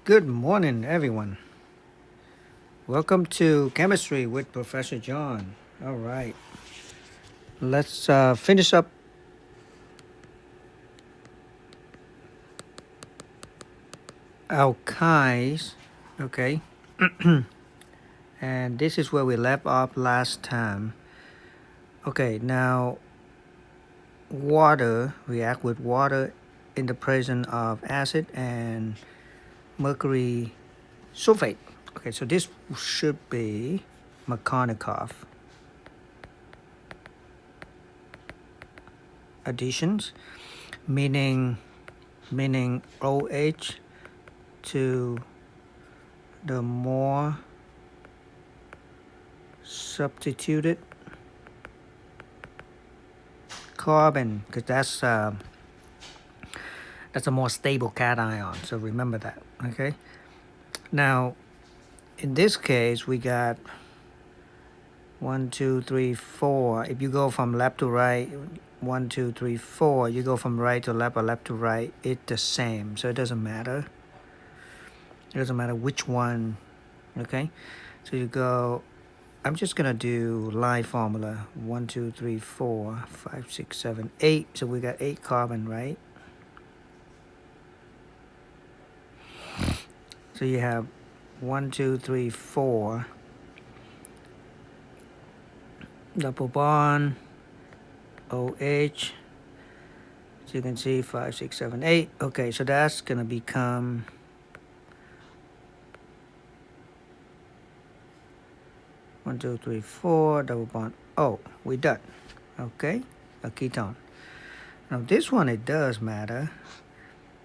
Good morning, everyone. Welcome to Chemistry with Professor John. All right, let's finish up alkynes. Okay, and this is where we left off last time. Okay, now water react with water in the presence of acid and mercury sulfate. Okay, so this should be Markovnikov additions, meaning OH to the more substituted carbon, because that's a more stable cation. So remember that. Okay. Now, in this case, we got 1, 2, 3, 4. If you go from left to right, 1, 2, 3, 4. You go from right to left or left to right. It's the same. So it doesn't matter. It doesn't matter which one. Okay. So you go. I'm just gonna do line formula 1, 2, 3, 4, 5, 6, 7, 8. So we got 8 carbon, right? So you have 1, 2, 3, 4 double bond OH. So you can see 5, 6, 7, 8. Okay, so that's gonna become 1, 2, 3, 4 double bond O. We're done. Okay, a ketone. Now this one it does matter.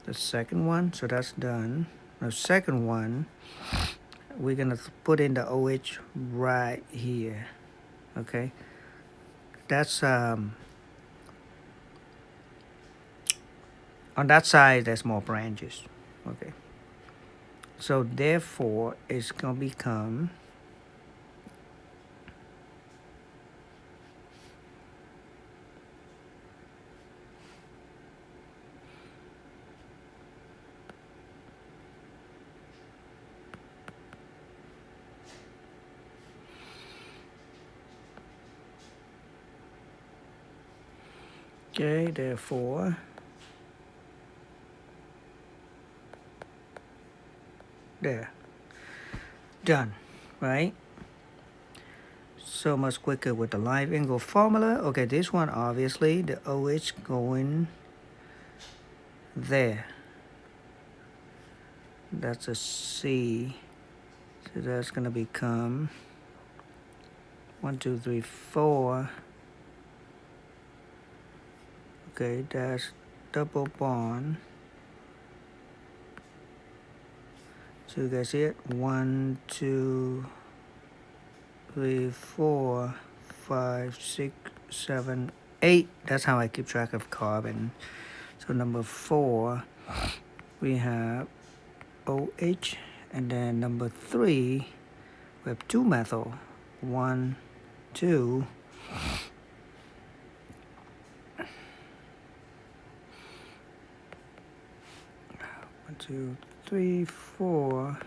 The second one, so that's done. The second one, we're gonna put in the OH right here. Okay, that's on that side there's more branches. Okay, so therefore it's gonna become okay, therefore there, done, right? So much quicker with the live angle formula. Okay, this one obviously the OH going there. That's a C. So that's gonna become 1, 2, 3, 4. Okay, that's double bond. So you guys see it? 1, 2, 3, 4, 5, 6, 7, 8. That's how I keep track of carbon. So number 4, we have OH, and then number 3, we have 2-methyl. 1, 2. 1, 2, 3, 4.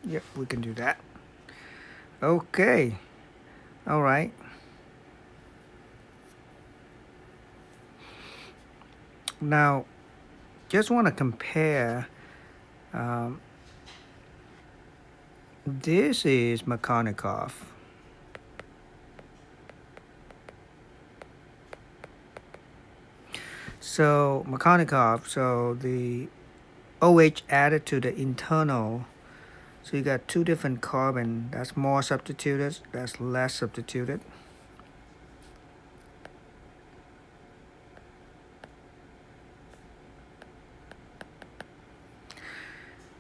Yep, we can do that. Okay. All right. Now, just want to compare. This is Markovnikov. So Markovnikov, so the OH added to the internal. So you got 2 different carbon. That's more substituted. That's less substituted.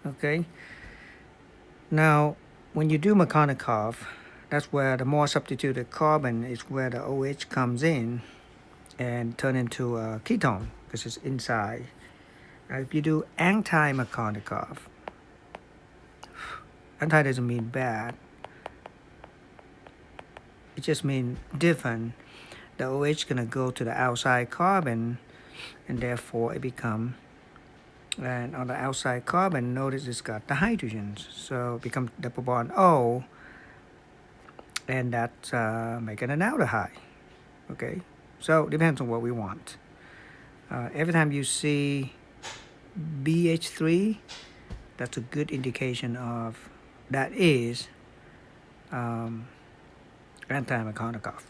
Okay. Now, when you do Markovnikov, that's where the more substituted carbon is where the OH comes in and turn into a ketone because it's inside. Now, if you do anti-Markovnikov, anti doesn't mean bad. It just means different. The OH gonna go to the outside carbon, and therefore it become And on the outside carbon, notice it's got the hydrogens. So it becomes double bond O, and that's making an aldehyde. Okay, so it depends on what we want. Every time you see BH3, that's a good indication of that is anti-Markovnikov.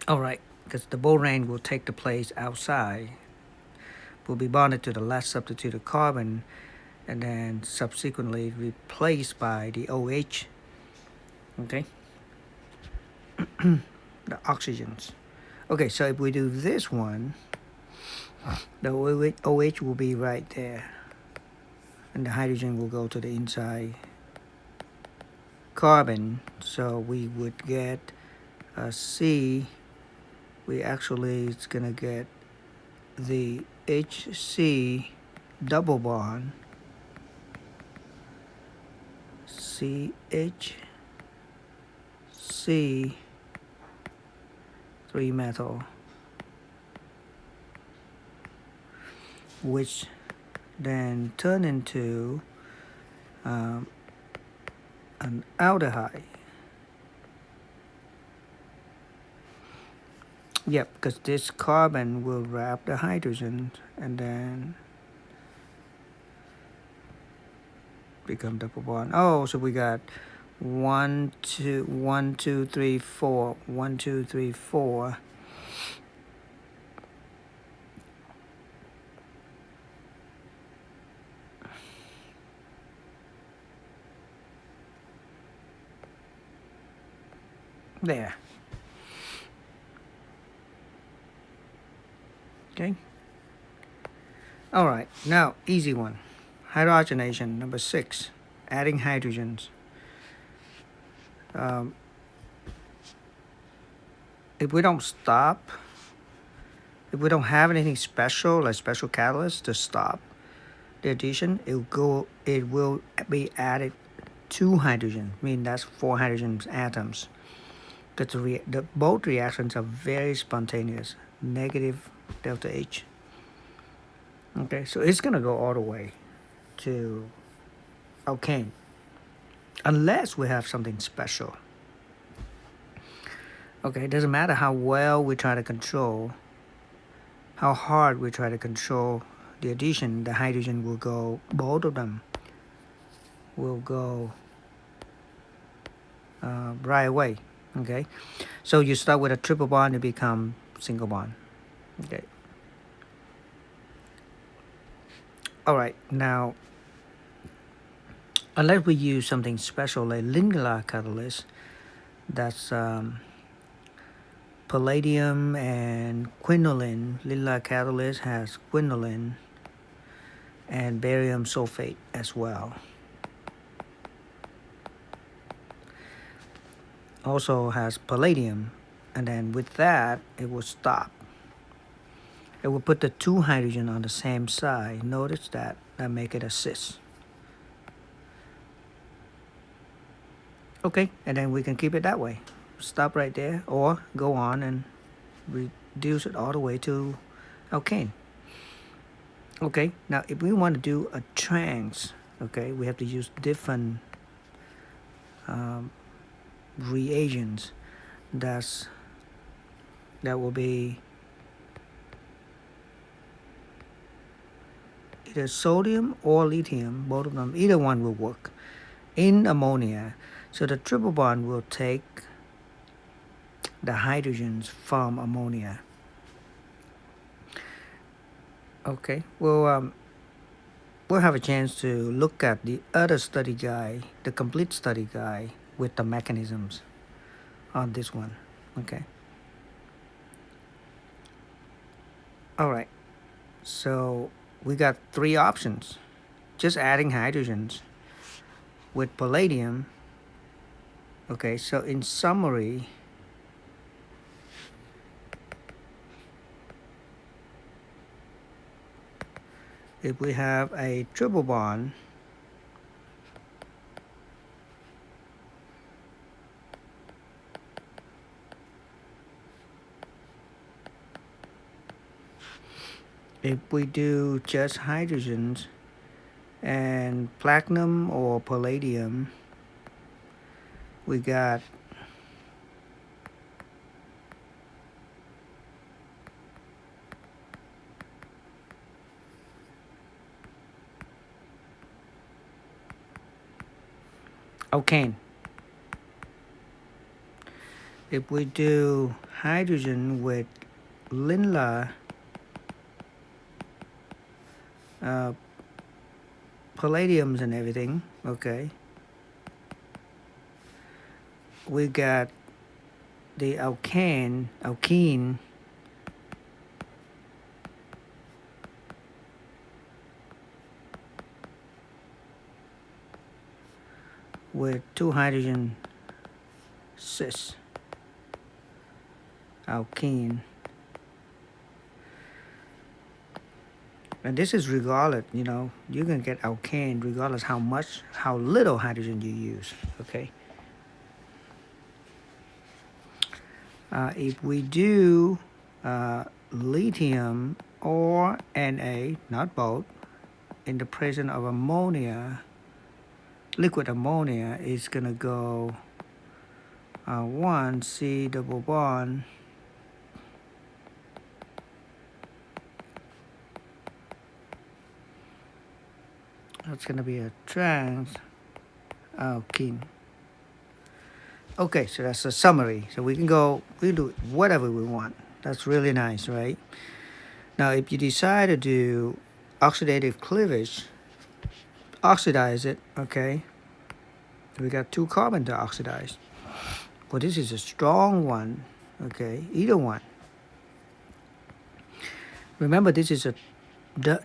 All right, because the borane will take the place outside, will be bonded to the last substituted carbon, and then subsequently replaced by the OH. Okay, the oxygens. Okay, so if we do this one, the OH will be right there, and the hydrogen will go to the inside carbon. So we would get a C. We actually, it's gonna get the HC double bond, CH, C, 3 methyl, which then turn into an aldehyde. Yep, because this carbon will wrap the hydrogen and then become double bond. Oh, so we got 1, 2, 1, 2, 3, 4, 1, 2, 3, 4. There. Okay. All right. Now, easy one. Hydrogenation, number 6. Adding hydrogens. If we don't stop, if we don't have anything special, like special catalyst to stop the addition, it will be added 2 hydrogen. I mean, that's 4 hydrogen atoms. Because both reactions are very spontaneous. Negative delta H. Okay, so it's gonna go all the way to alkane, unless we have something special. Okay, it doesn't matter how well we try to control, how hard we try to control the addition, the hydrogen will go, both of them will go right away. Okay, so you start with a triple bond, you become single bond. Okay. All right, now, unless we use something special like Lingala catalyst, that's palladium and quinoline. Lingala catalyst has quinoline and barium sulfate as well. Also has palladium, and then with that, it will stop. It will put the 2 hydrogen on the same side. Notice that make it a cis. Okay, and then we can keep it that way. Stop right there, or go on and reduce it all the way to alkane. Okay, now if we want to do a trans, okay, we have to use different reagents. That will be either sodium or lithium, both of them, either one will work, in ammonia. So the triple bond will take the hydrogens from ammonia. Okay, we'll have a chance to look at the other study guide, the complete study guide with the mechanisms on this one. Okay. All right. So we got 3 options. Just adding hydrogens with palladium. Okay, so in summary, if we have a triple bond, If we do just hydrogens and platinum or palladium, we got alkane. If we do hydrogen with Linla, uh, palladiums and everything, okay, we got the alkene with 2 hydrogen cis alkene. And this is regardless, you can get alkane regardless how little hydrogen you use, okay? If we do lithium or Na, not both, in the presence of ammonia, liquid ammonia is going to go 1 C double bond that's going to be a trans alkene. Okay, so that's a summary. So we can do whatever we want. That's really nice, right? Now, if you decide to do oxidative cleavage, oxidize it, okay? We got 2 carbon to oxidize. Well, this is a strong one, okay? Either one. Remember, this is a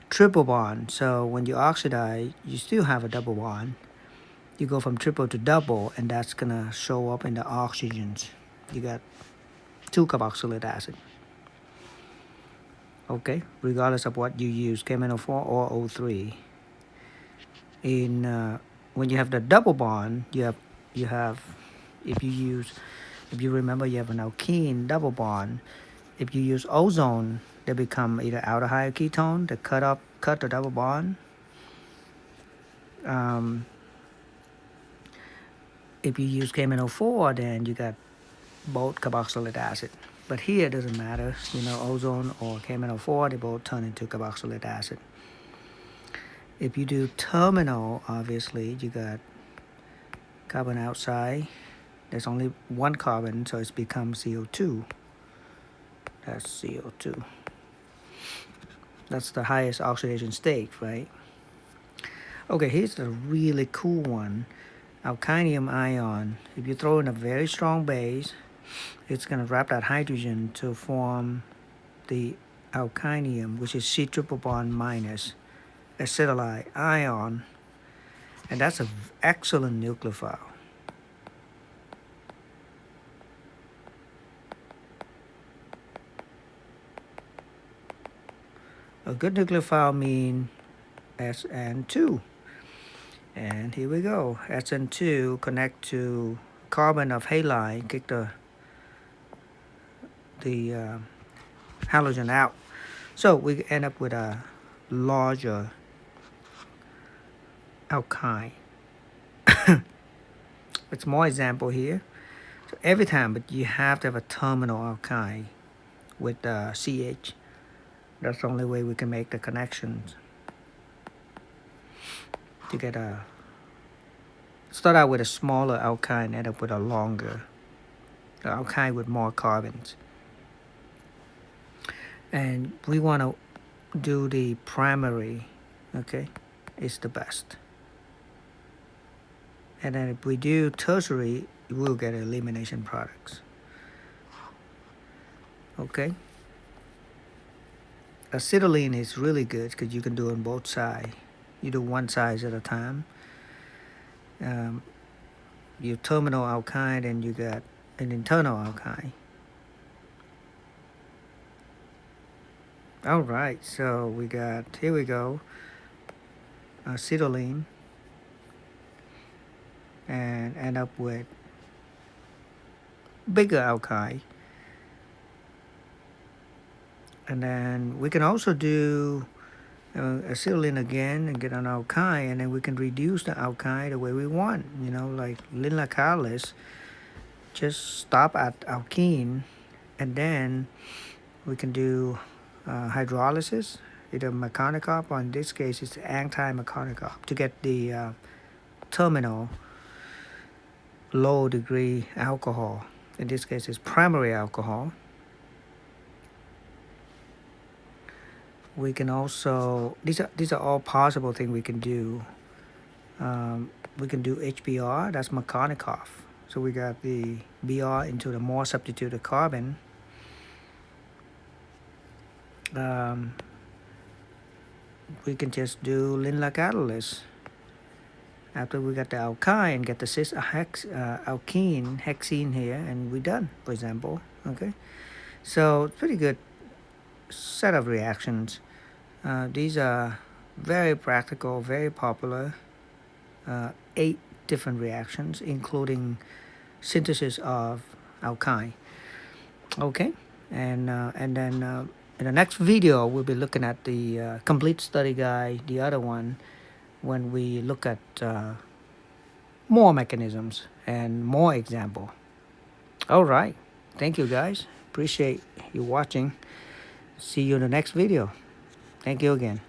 triple bond, so when you oxidize, you still have a double bond. You go from triple to double, and that's gonna show up in the oxygens. You got 2 carboxylic acid. Okay, regardless of what you use, KMNO4 or O3. When you have the double bond, you have if you remember, you have an alkene double bond. If you use ozone, they become either aldehyde ketone to cut the double bond. If you use KMNO4, then you got both carboxylic acid. But here it doesn't matter, ozone or KMNO4, they both turn into carboxylic acid. If you do terminal, obviously, you got carbon outside. There's only 1 carbon, so it's become CO2. That's CO2. That's the highest oxidation state, right? Okay, here's a really cool one. Alkynium ion. If you throw in a very strong base, it's going to wrap that hydrogen to form the alkynium, which is C triple bond minus acetylide ion. And that's an excellent nucleophile. A good nucleophile means SN2. And here we go. SN2 connect to carbon of halide, kick the halogen out. So we end up with a larger alkyne. It's more example here. So every time, but you have to have a terminal alkyne with CH. That's the only way we can make the connections to get start out with a smaller alkyne, end up with a longer alkyne with more carbons. And we want to do the primary, okay? It's the best. And then if we do tertiary, we'll get elimination products. Okay? Acetylene is really good because you can do it on both sides. You do one side at a time. Your terminal alkyne, and you got an internal alkyne. All right, so here we go, acetylene, and end up with bigger alkyne, And then we can also do acetylene again and get an alkyne, and then we can reduce the alkyne the way we want. Like Lindlar catalyst, just stop at alkene, and then we can do hydrolysis, either Markovnikov, or in this case it's anti-Markovnikov, to get the terminal low degree alcohol. In this case it's primary alcohol. We can also, these are all possible things we can do. We can do HBr, that's Markovnikov. So we got the Br into the more substituted carbon. We can just do Lindlar catalyst. After we got the alkyne, get the cis alkene, hexene here, and we're done, for example. Okay, so pretty good set of reactions. These are very practical, very popular. 8 different reactions, including synthesis of alkyne. Okay, and then in the next video we'll be looking at the complete study guide, the other one, when we look at more mechanisms and more example. All right, thank you guys, appreciate you watching. See you in the next video. Thank you again.